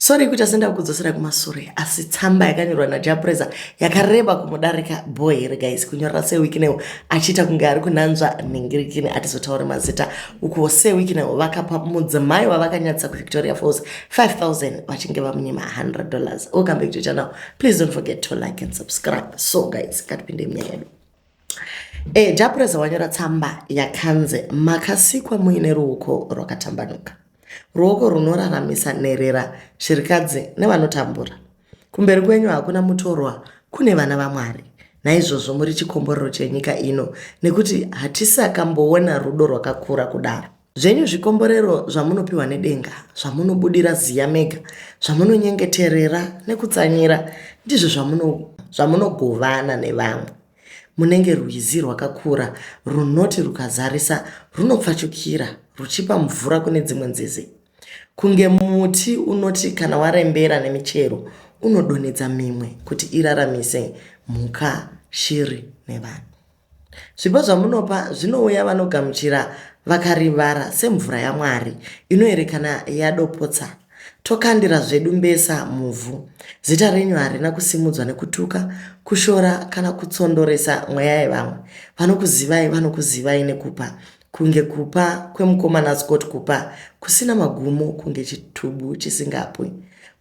Sorry kuti asenda kudzosera kumasure asi tsamba yakanyorwa naJah Prayzah yakareba kumudarika boy guys kunyorera Sir Wicknel achita kunge ari kunanzva nhingirikini atizotaura mazita uko Sir Wicknel vakapa mudzimai wavakanyadzisa kuvictoria falls 5,000 vachinge vamunyima $100. Welcome back to the channel. Please don't forget to like and subscribe. So guys, katipinde mnyaya yedu. Jah Prayzah wanyora tsamba yakanze makasikwa muine ruoko rwakatambanuka, ruoko runoraramisa nherera, shirikadzi nevanotambura. Kumberi kwenyu hakuna mutorwa, kune vana vaMwari. Naizvozvo muri chikomborero chenyika ino, nekuti hatisakamboona rudo rwakakura kudaro. Zvenyu zvikomborero zvamunopiwa nedenga, zvamunobudira ziya mega, zvamunonyengeterera nekutsanyira, ndizvo zvamunogovana nevamwe. Munenge rwizi rwakakura, runoti rukazarisa, runopfachukira, ruchipa mvura kune dzimwe nzizi. Kunge muti unoti kana warembera nemichero, unodonedza mimwe kuti iraramise mhuka, shiri nevanhu. Zvipo zvamunopa zvinouya vanogamuchira vakarivara semvura yaMwari inoerekana yadopotsa. Tokandira zvedu mbesa muvhu. Zita renyu harina kusimudzwa nekutuka, kushora kana kutsondoresa mweya yevamwe. Vanokuzivai nekupa. Kunge kupa kwemukomana Scott kupa kusina magumo, kunge chitubu chisingapwi.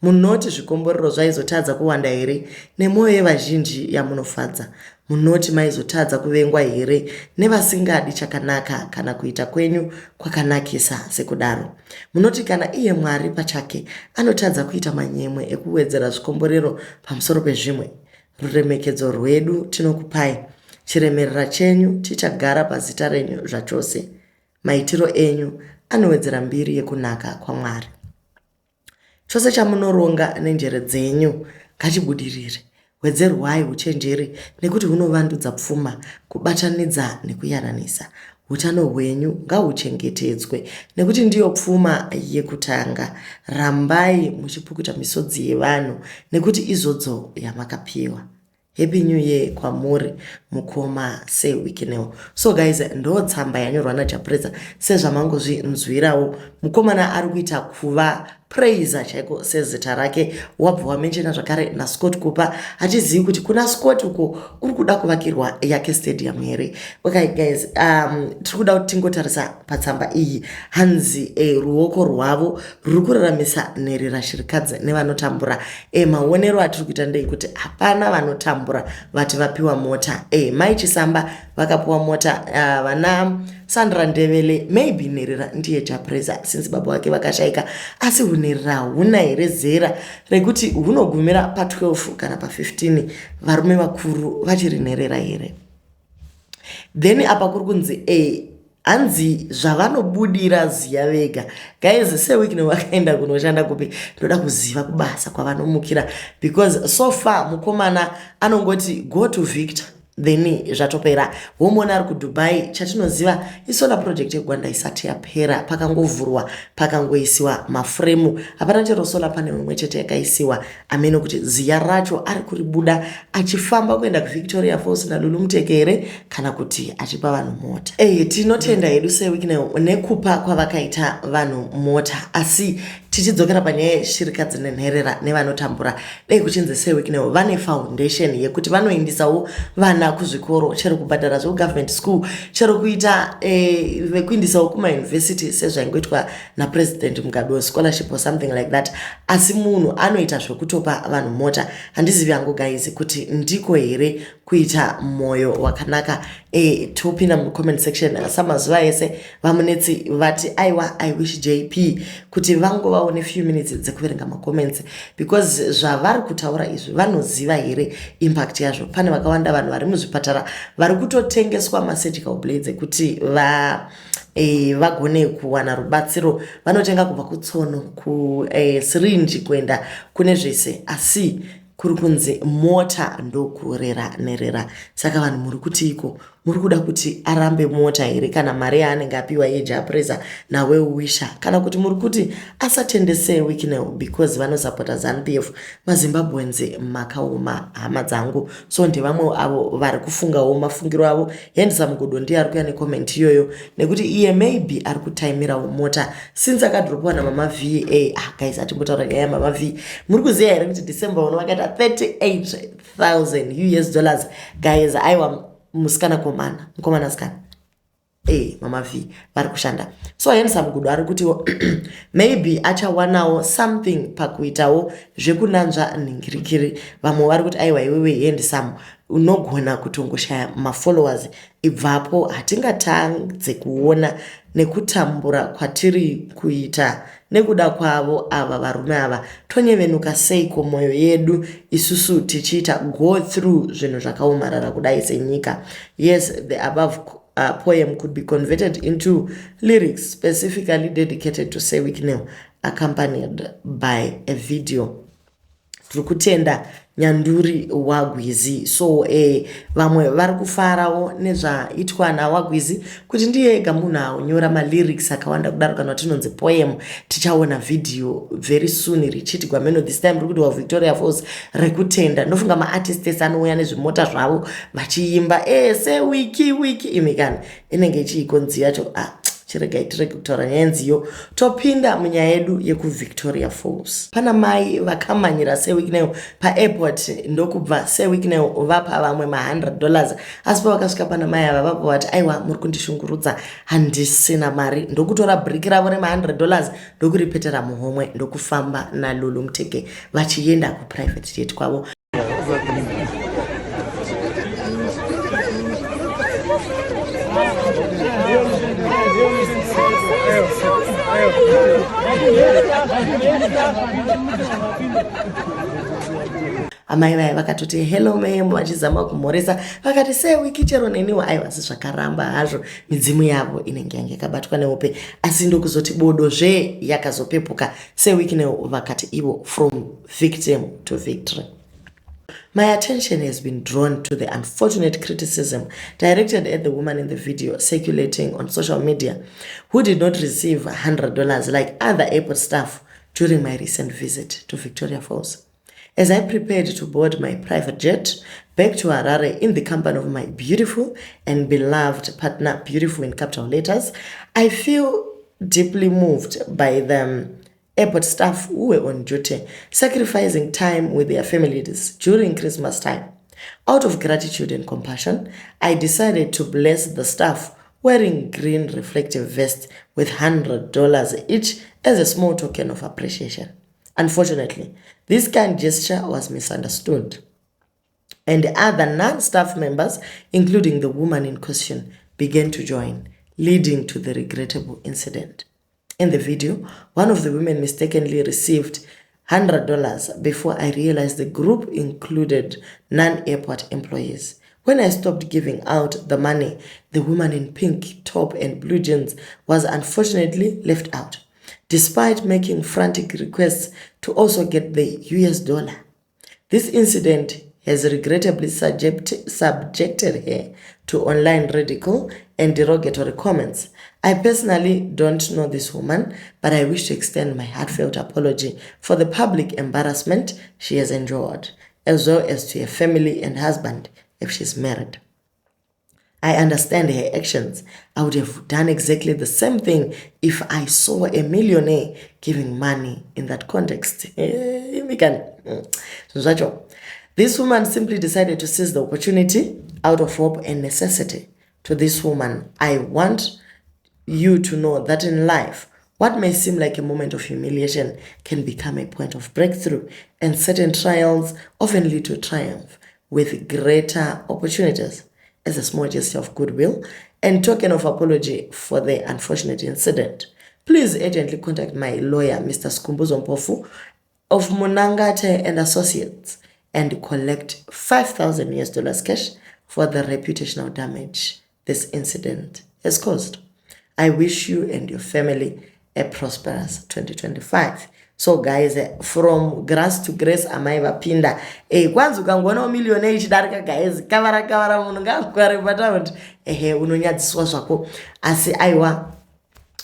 Munoti zvikomborero zvaizotadza kuwanda here nemwoyo yevazhinji yamunofadza. Munoti maizotadza kuvengwa here nevasingadi chakanaka kana kuita kwenyu kwakanakisa sekudaro. Munoti kana iye Mwari pachake anotadza kuita manyemwe ekuwedzera zvikomborero pamusoro pezvimwe. Ruremekedzo rwedu tinokupai, chiremerera chenyu chichagara pazita renyu zvachose. Maitiro enyu anowedzera mbiri yekunaka kwaMwari. Chose chamunoronga nenjere dzenyu ngachibudirire. Wedzerwai uchenjeri nekuti hunovandudza pfuma, kubatanidza nekuyaranisa. Utano hwenyu ngahuchengetedzwe nekuti ndiyo pfuma yekutanga. Rambai muchipukuta misodzi yevanhu nekuti izvodzo yamakapiwa. Happy New Year kwamuri mukoma Sir Wicknel. So guys, ndo tsamba yanyorwa naJah Prayzah sezvamangozvinzwirawo. Mukomana ari kuita kuvanyadzisa chaiko sezita rake. Wabva wamenshena zvakare naScott kupa, hachizivi kuti kuna Scott uko uri kuda kuvakirwa yake stadium here. Okay guys, tiri kuda kuti tingotarisa patsamba iyi. Hanzi ruoko rwavo ruri kuraramisa nherera, shirikadzi nevanotambura. Maonero atiri kuita ndeyekuti hapana vanotambura vati vapiwa mota. Mai Chisamba vakapiwa mota, vana Sandra Ndevele, maybe nherera ndiye Jah Prayzah since baba wake vakashaika, asi hunherera huna here zera rekuti hunogumira pa 12 kana pa 15 varume vakuru vachiri nherera here. Then apa kuri kunzi hanzi zvavanobudira ziya vega. Guys, Sir Wicknel wakaenda kunoshanda kupi? Ndoda kuziva kubasa kwavanomukira, because so far mukomana anongoti go to Victor then zvatopera. Womona ari kuDubai, chatinoziva isolar project yeGwanda isati yapera, pakangovhurwa pakangoisiwa mafremu. Hapana chero solar panel imwe chete yakaisiwa. Ameno kuti ziya racho ari kuribuda achifamba kuenda kuVictoria Falls naLulu Mutekere kana kuti achipa vanhu mota. Tinotenda hedu Sir Wicknel nekupa kwavakaita vanhu mota, asi tichidzokera panyaya yeshirikadzi nenherera nevanotambura. Dai kuchinzi Sir Wicknel vane foundation yekuti vanoendisawo vana kuzvikoro, chero kubhadhara zvegovernment school, chero kuita vekuendisawo kumauniversity sezvaingoitwa naPresident Mugabe scholarship or something like that. Asi munhu anoita zvekutopa vanhu mota. Handizivi hangu guys kuti ndiko here kuita moyo wakanaka. Topinda mucomment section samazuva ese vamunetsi vati aiwa I wish JP kuti vangovaone few minutes dzekuverenga macomments, because zvavari kutaura izvi vanoziva here impact yazvo. Pane vakawanda vanhu vari muzvipatara vari kutotengeswa masurgical blades kuti vagone kuwana rubatsiro. Vanotenga kubva kutsono, kusirinji kuenda kune zvese, asi kuri kunzi mota ndokurera nherera. Saka vanhu muri kuti iko muri kuda kuti arambe mota here kana mari yaanenge apiwa yeJah Prayzah nawe uwisha, kana kuti muri kuti asatende Sir Wicknel because vanosapota ZANU-PF. maZimbabweans makaoma hama dzangu, so ndevamwe avo vari kufungawo mafungiro avo. Handsome Godo ndiye ari kuya necomment iyoyo nekuti iye maybe ari kutaimirawo mota since akadropwa namama V. Guys, atimbotaura nyaya yamama V. muri kuziva here kuti December uno vakaita $38,000 guys. Aiwa musikana mukomana sikana mama V vari kushanda. So Handsome Godo ari kuti maybe achawanawo something pakuitawo zvekunanzva ningirikiri. Vamwe vari kuti aiwa iwewe Handsome unogona kutongoshaya mafollowers, ibvapo hatingatadze kuona nekutambura kwatiri kuita nekuda kwavo ava varume ava. Tonyevenuka seiko mwoyo yedu isusu tichiita go through zvinhu zvakaomarara kudai senyika. Yes, the above poem could be converted into lyrics specifically dedicated to Sir Wicknel, accompanied by a video. Turikutenda nyanduri wagwizi. So vamwe vari kufarawo nezvaitwa nawagwizi kuti ndiye ega munhu onyora malyrics akawanda kudaro, kana tinonzi poem. Tichaona video very soon richiitigwa meno, this time rikuti Victoria Falls rekutenda. Ndofunga maartists anouya nezvimota zvavo vachiimba se wiki imikana inenge ichiikonzi yacho. Chiregai tirege kutaura nyaya nziyo, topinda munyaya yedu yekuvictoria Falls. Pana mai vakamanyira Sir Wicknel paairport ndokubva Sir Wicknel vapa vamwe $100, asi pavakasvika pana mai ava vapo vati aiwa muri kundishungurudza, handisina mari. Ndokutora briki ravo $100 ndokuripetera muhomwe ndokufamba naLulu Muteke vachienda kuprivate jet kwavo. Amai vai vakatoti hello ma'am vachizama kumhoresa, vakati Sir Wiki chero neniwo aiwa zvakaramba hazvo midzimu yavo inenge yange yakabatwa neupe, asi ndokuzoti bodozve yakazopepuka. Sir Wicknel vakati ivo from victim to victory. My attention has been drawn to the unfortunate criticism directed at the woman in the video circulating on social media, who did not receive $100 like other airport staff during my recent visit to Victoria Falls. As I prepared to board my private jet back to Harare in the company of my beautiful and beloved partner, beautiful in capital letters, I feel deeply moved by the airport staff who were on duty, sacrificing time with their families during Christmas time. Out of gratitude and compassion, I decided to bless the staff wearing green reflective vests with $100 each as a small token of appreciation. Unfortunately, this kind gesture was misunderstood, and other non-staff members, including the woman in question, began to join, leading to the regrettable incident. In the video, one of the women mistakenly received $100 before I realized the group included non-airport employees. When I stopped giving out the money, the woman in pink top and blue jeans was unfortunately left out, despite making frantic requests to also get the US dollar. This incident has regrettably subjected her to online ridicule and derogatory comments. I personally don't know this woman, but I wish to extend my heartfelt apology for the public embarrassment she has endured, as well as to her family and husband if she's married. I understand her actions. I would have done exactly the same thing if I saw a millionaire giving money in that context. This woman simply decided to seize the opportunity out of hope and necessity. To this woman, I want you to know that in life, what may seem like a moment of humiliation can become a point of breakthrough, and certain trials often lead to triumph with greater opportunities. As a small gesture of goodwill and token of apology for the unfortunate incident, please urgently contact my lawyer, Mr. Skumbuzo Mpofu of Munangate and Associates, and collect $5,000 cash for the reputational damage this incident has caused. I wish you and your family a prosperous 2025. So guys, from grass to grace amai vapinda. Kwanza ukangoona umiliyoni ichidarika guys, kavara munhu ngakugare pataundi. Unonyadziswa zvako. Asi aiwa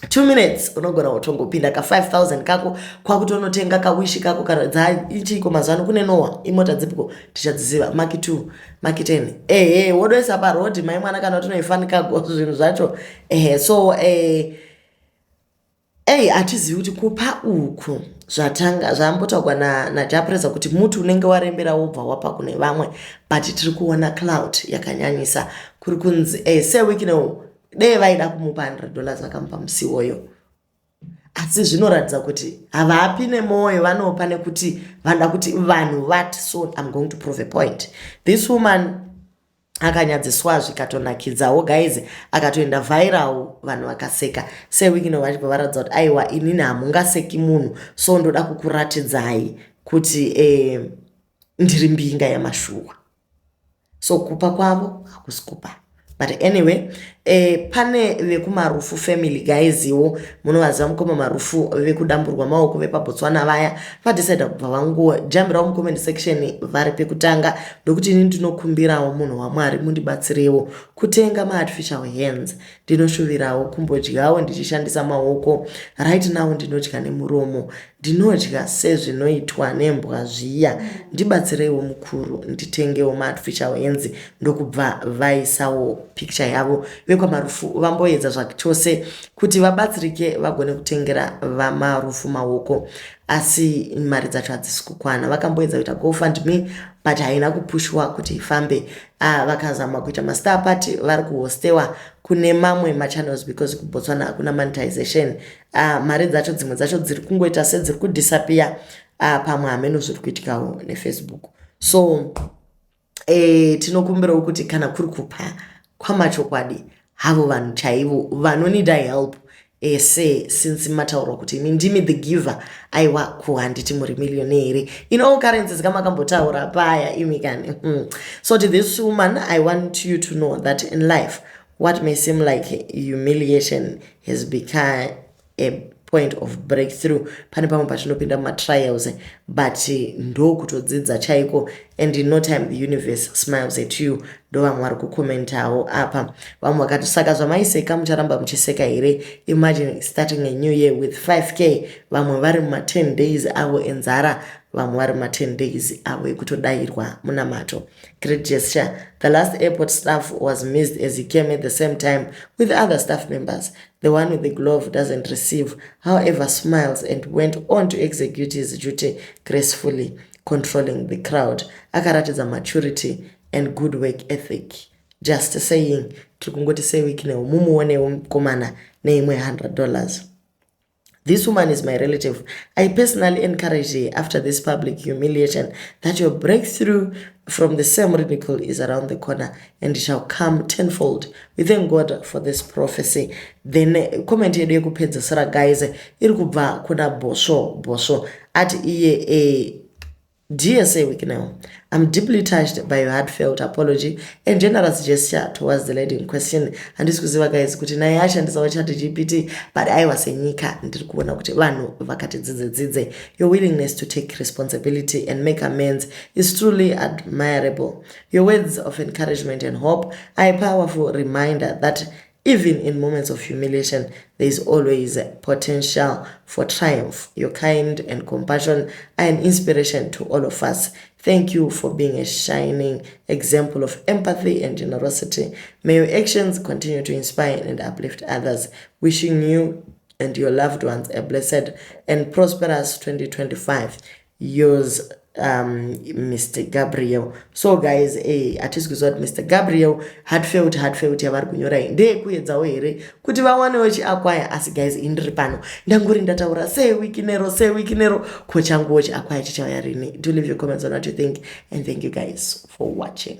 2 minutes unogona kutongopinda ka 5000 kako kwakutonotenga kawishi kako kana ichiko mazano kune nowa imota dzipiko tichadziziva maki 2 maki 10 wodoisa parodi mai mwana kana utonoifanika zvinhu zvacho so atizivi kuti kupa uku zvatanga zvambotaurwa naJah Prayzah kuti muti unenge warembera wobva wapa kune vamwe, but tiri kuona cloud yakanyanyisa kuri kunzi Sir Wicknel dei vaida kumupa $100 akamupa musi woyo, asi zvinoratidza kuti havapi nemoyo, vanopa nekuti vanoda kuti vanhu vati. So I'm going to prove a point. This woman akanyadziswa zvikatonakidzawo guys, akatoenda viral, vanhu vakaseka. Sir Wicknel vachibva varatidza kuti aiwa inini hamungaseki munhu, so ndoda kukuratidzai kuti ndiri mbinga yamashuwa. So kupa kwavo hakusi kupa. But anyway, pane vekumarufu family guys iwo munovaziva mukoma marufu vekudamburwa maoko vepaBotswana vaya vadecida kubva vangojambirawo mucomment section vari pekutanga ndokuti ini ndinokumbirawo munhu waMwari mundibatsirewo kutenga maartificial hands. Ndinoshuvirawo kumbodyawo ndichishandisa maoko. Right now ndinodya nemuromo, ndinodya sezvinoitwa nembwa zviya. Ndibatsirewo mukuru nditengewo maartificial hands ndokubva vaisawo picture yavo vekwamarufu vamboedza zvachose kuti vabatsirike vagone kutengera vamarufu maoko, asi mari dzacho hadzisi kukwana. Vakamboedza kuita GoFundMe but haina kupushwa kuti ifambe. Vakazama kuita mastar party vari kuhostewa kune mamwe machannels because kuBotswana hakuna monetization. Mari dzacho dzimwe dzacho dziri kungoita sedziri kudisappear, pamwe hameno zviri kuitikawo neFacebook. So tinokumbirawo kuti kana kuri kupa kwamachokwadi havo vanhu chaivo vanonida help, since mataurwa kuti ini ndimi the giver, aiwa kuhanditi muri millionaire in all currencies kama kambotaura paya imikani. So to this woman, I want you to know that in life what may seem like humiliation has become a point of breakthrough. Pane pamwe patinopinda matrials but ndo kutodzidza chaiko, and in no time the universe smiles at you. Ndo vamwe vari kukomentawo apa, vamwe vakati saka zvamaiseka mucharamba muchiseka here. Imagine starting a new year with 5k, vamwe vari muma10 days avo enzara, vamwe vari muma10 days avo ekutodairwa munamato. Great gesture. The last airport staff was missed as he came at the same time with other staff members. The one with the glove doesn't receive, however smiles and went on to execute his duty gracefully, controlling the crowd. Akaratidza maturity and good work ethic. Just saying, tikungoti Sir Wicknel mumuonewo mukomana neimwe $100. This woman is my relative. I personally encourage her after this public humiliation that your breakthrough from the same ridicule is around the corner and it shall come tenfold. We thank God for this prophecy. Then comment yedu yekupedzisira guys iri kubva kuna Bosho ati iye Dear Sir Wicknel, I'm deeply touched by your heartfelt apology and generous gesture towards the lady in question. And this kuziva guys kuti naye ashandisawo ChatGPT but aiwasenyika ndiri kuona kuti vanhu vakati dzidzidze. Your willingness to take responsibility and make amends is truly admirable. Your words of encouragement and hope are a powerful reminder that even in moments of humiliation, there is always a potential for triumph. Your kind and compassion are an inspiration to all of us. Thank you for being a shining example of empathy and generosity. May your actions continue to inspire and uplift others. Wishing you and your loved ones a blessed and prosperous 2025. Yours, Mr. Gabriel. So guys, atisikuziva kuti Mr. Gabriel heartfelt yavari kunyora ndeyekuedzawo here kuti vawanewo chiakwaya. Asi guys, indiri pano ndangori ndataura Sir Wicknel ko changuwo chiakwaya chichauya rini. Do leave your comments on what you think and thank you guys for watching.